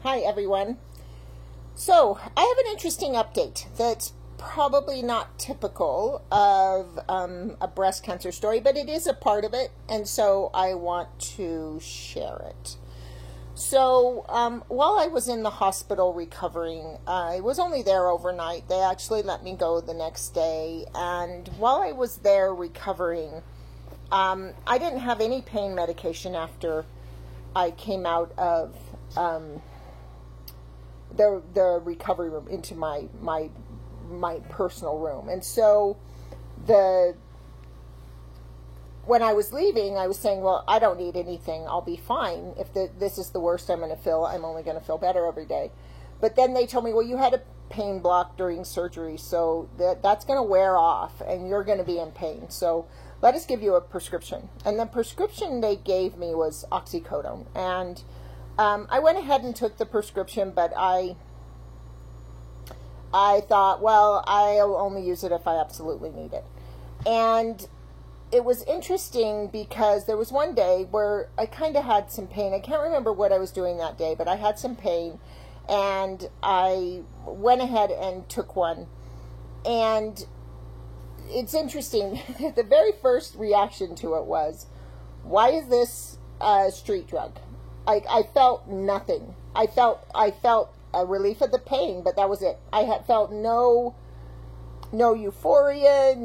Hi, everyone. So, I have an interesting update that's probably not typical of a breast cancer story, but it is a part of it, and so I want to share it. So, while I was in the hospital recovering, I was only there overnight. They actually let me go the next day, and while I was there recovering, I didn't have any pain medication after I came out of the recovery room into my personal room. And so when I was leaving, I was saying, well, I don't need anything. I'll be fine. If this is the worst I'm going to feel, I'm only going to feel better every day. But then they told me, well, you had a pain block during surgery, so that's going to wear off and you're going to be in pain. So let us give you a prescription. And the prescription they gave me was oxycodone. And I went ahead and took the prescription, but I thought, well, I'll only use it if I absolutely need it. And it was interesting because there was one day where I kind of had some pain. I can't remember what I was doing that day, but I had some pain, and I went ahead and took one. And it's interesting. The very first reaction to it was, why is this a street drug? I felt nothing. I felt a relief of the pain, but that was it. I had felt no euphoria,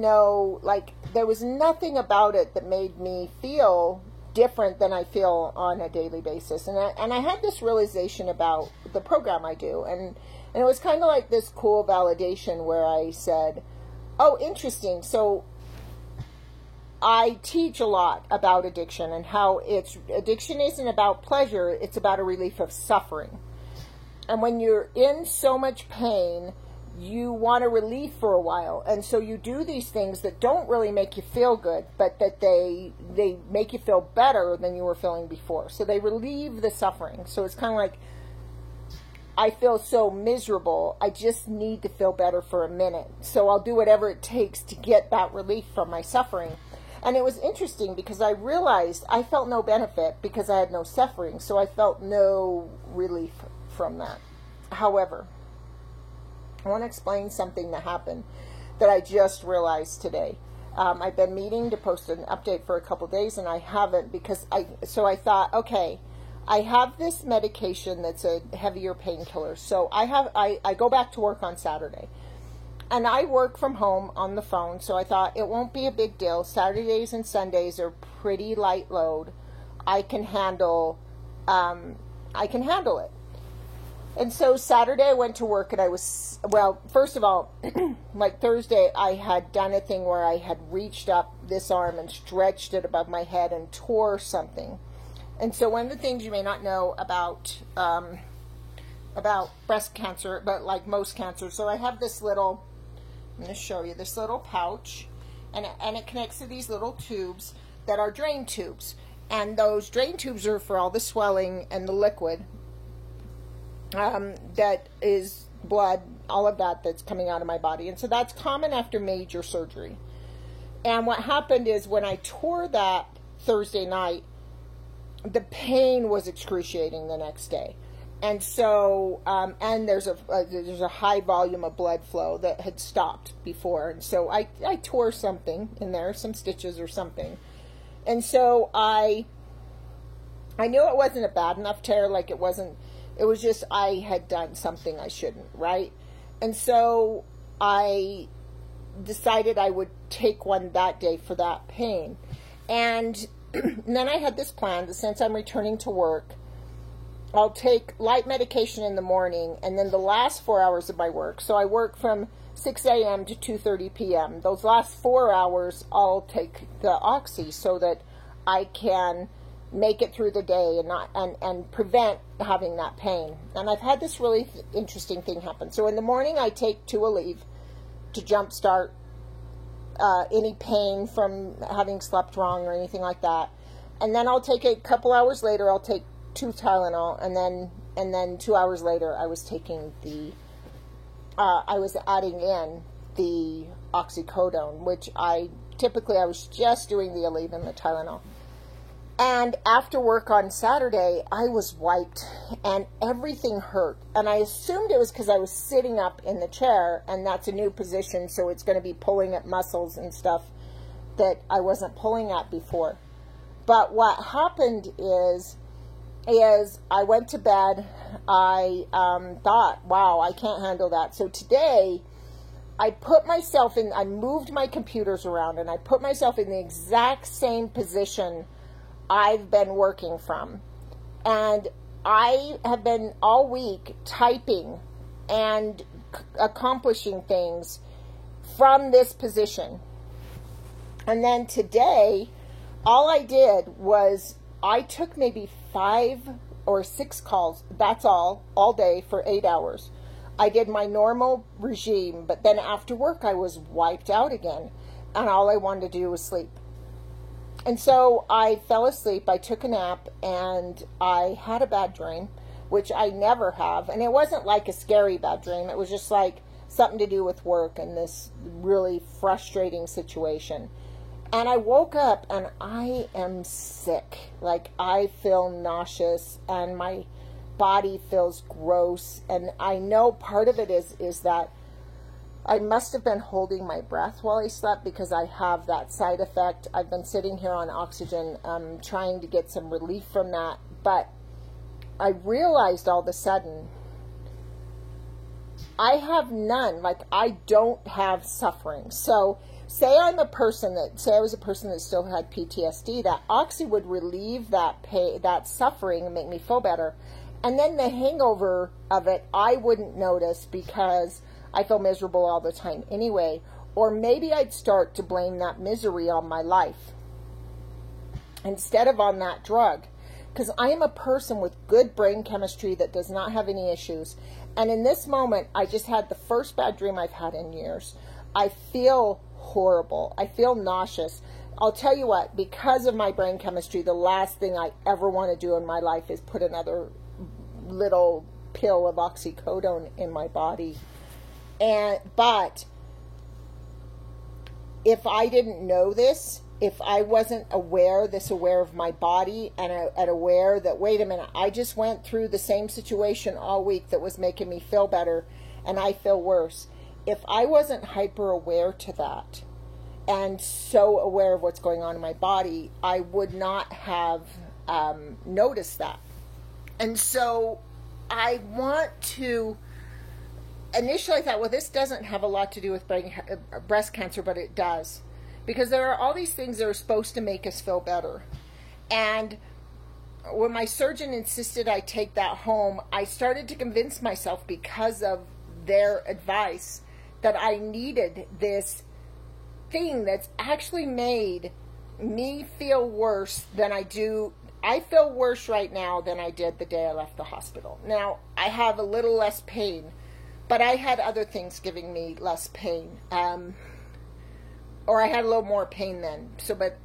there was nothing about it that made me feel different than I feel on a daily basis. And I had this realization about the program I do, and it was kind of like this cool validation where I said, oh, interesting. So I teach a lot about addiction and how addiction isn't about pleasure, it's about a relief of suffering. And when you're in so much pain, you want a relief for a while. And so you do these things that don't really make you feel good, but that they make you feel better than you were feeling before. So they relieve the suffering. So it's kind of like, I feel so miserable, I just need to feel better for a minute. So I'll do whatever it takes to get that relief from my suffering. And it was interesting because I realized I felt no benefit because I had no suffering. So I felt no relief from that. However, I want to explain something that happened that I just realized today. I've been meaning to post an update for a couple days, and I haven't because I thought, okay, I have this medication that's a heavier painkiller. So I go back to work on Saturday. And I work from home on the phone, so I thought it won't be a big deal. Saturdays and Sundays are pretty light load. I can handle it. And so Saturday I went to work and I was, well, first of all, like Thursday, I had done a thing where I had reached up this arm and stretched it above my head and tore something. And so one of the things you may not know about breast cancer, but like most cancers, so I have this little, I'm going to show you this little pouch, and it connects to these little tubes that are drain tubes. And those drain tubes are for all the swelling and the liquid that is blood, all of that that's coming out of my body. And so that's common after major surgery. And what happened is when I tore that Thursday night, the pain was excruciating the next day. And so, and there's a high volume of blood flow that had stopped before. And so I tore something in there, some stitches or something. And so I knew it wasn't a bad enough tear, like it was just I had done something I shouldn't, right? And so I decided I would take one that day for that pain. And then I had this plan that since I'm returning to work, I'll take light medication in the morning, and then the last 4 hours of my work. So I work from 6 a.m. to 2:30 p.m. Those last 4 hours, I'll take the oxy so that I can make it through the day and prevent having that pain. And I've had this really interesting thing happen. So in the morning, I take 2 Aleve to jumpstart any pain from having slept wrong or anything like that. And then I'll take a couple hours later, I'll take 2 Tylenol, and then 2 hours later, I was taking I was adding in the oxycodone, which I was just doing the Aleve and the Tylenol. And after work on Saturday, I was wiped and everything hurt. And I assumed it was because I was sitting up in the chair, and that's a new position, so it's going to be pulling at muscles and stuff that I wasn't pulling at before. But what happened is I went to bed. I thought, wow, I can't handle that. So today, I moved my computers around, and I put myself in the exact same position I've been working from. And I have been all week typing and accomplishing things from this position. And then today, all I did was I took maybe 5 or 6 calls. That's all day for 8 hours. I did my normal regime, but then after work, I was wiped out again. And all I wanted to do was sleep. And so I fell asleep, I took a nap, and I had a bad dream, which I never have. And it wasn't like a scary bad dream. It was just like something to do with work and this really frustrating situation. And I woke up and I am sick. Like, I feel nauseous and my body feels gross. And I know part of it is that I must have been holding my breath while I slept, because I have that side effect. I've been sitting here on oxygen, trying to get some relief from that. But I realized all of a sudden, I have none. Like, I don't have suffering. So say I was a person that still had PTSD, that Oxy would relieve that pain, that suffering, and make me feel better. And then the hangover of it, I wouldn't notice because I feel miserable all the time anyway. Or maybe I'd start to blame that misery on my life instead of on that drug. Because I am a person with good brain chemistry that does not have any issues. And in this moment, I just had the first bad dream I've had in years. I feel horrible. I feel nauseous. I'll tell you what, because of my brain chemistry, the last thing I ever want to do in my life is put another little pill of oxycodone in my body. But if I didn't know this, if I wasn't aware of my body and aware that, wait a minute, I just went through the same situation all week that was making me feel better and I feel worse. If I wasn't hyper aware to that and so aware of what's going on in my body, I would not have noticed that. And so I want to... Initially, I thought, well, this doesn't have a lot to do with breast cancer, but it does. Because there are all these things that are supposed to make us feel better. And when my surgeon insisted I take that home, I started to convince myself, because of their advice, that I needed this thing that's actually made me feel worse than I do. I feel worse right now than I did the day I left the hospital. Now, I have a little less pain, but I had other things giving me less pain. Or I had a little more pain then. So, but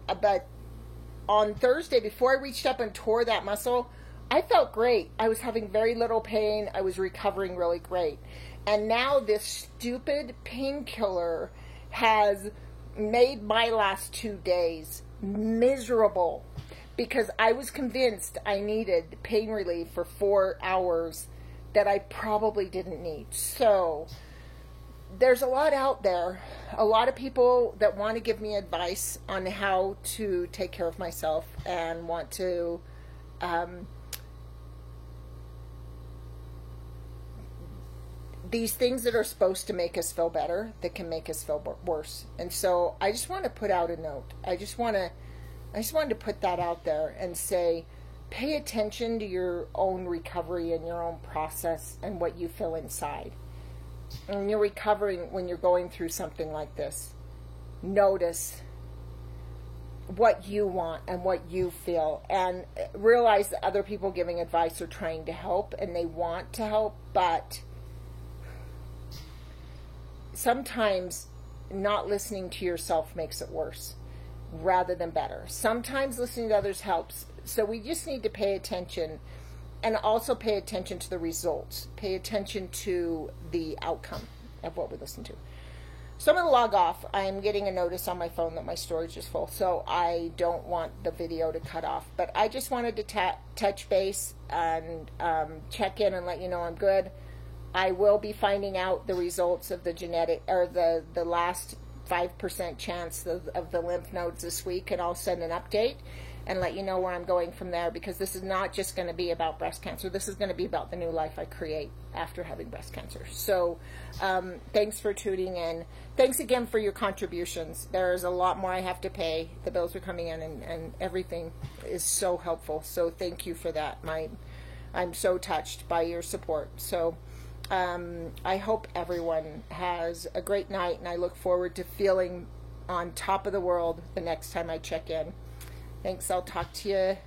on Thursday, before I reached up and tore that muscle, I felt great. I was having very little pain. I was recovering really great. And now this stupid painkiller has made my last 2 days miserable, because I was convinced I needed pain relief for 4 hours that I probably didn't need. So there's a lot out there, a lot of people that want to give me advice on how to take care of myself and want to these things that are supposed to make us feel better that can make us feel worse. And so I just want to put out a note. I just wanted to put that out there and say, pay attention to your own recovery and your own process and what you feel inside. And when you're recovering, when you're going through something like this, notice what you want and what you feel, and realize that other people giving advice are trying to help and they want to help, but sometimes not listening to yourself makes it worse rather than better. Sometimes listening to others helps. So we just need to pay attention, and also pay attention to the results. Pay attention to the outcome of what we listen to. So I'm going to log off. I'm getting a notice on my phone that my storage is full, so I don't want the video to cut off. But I just wanted to touch base and check in and let you know I'm good. I will be finding out the results of the genetic, or the last 5% chance of the lymph nodes this week, and I'll send an update and let you know where I'm going from there, because this is not just going to be about breast cancer. This is going to be about the new life I create after having breast cancer. So thanks for tuning in. Thanks again for your contributions. There's a lot more I have to pay. The bills are coming in, and everything is so helpful. So thank you for that. I'm so touched by your support. So I hope everyone has a great night, and I look forward to feeling on top of the world the next time I check in. Thanks. I'll talk to you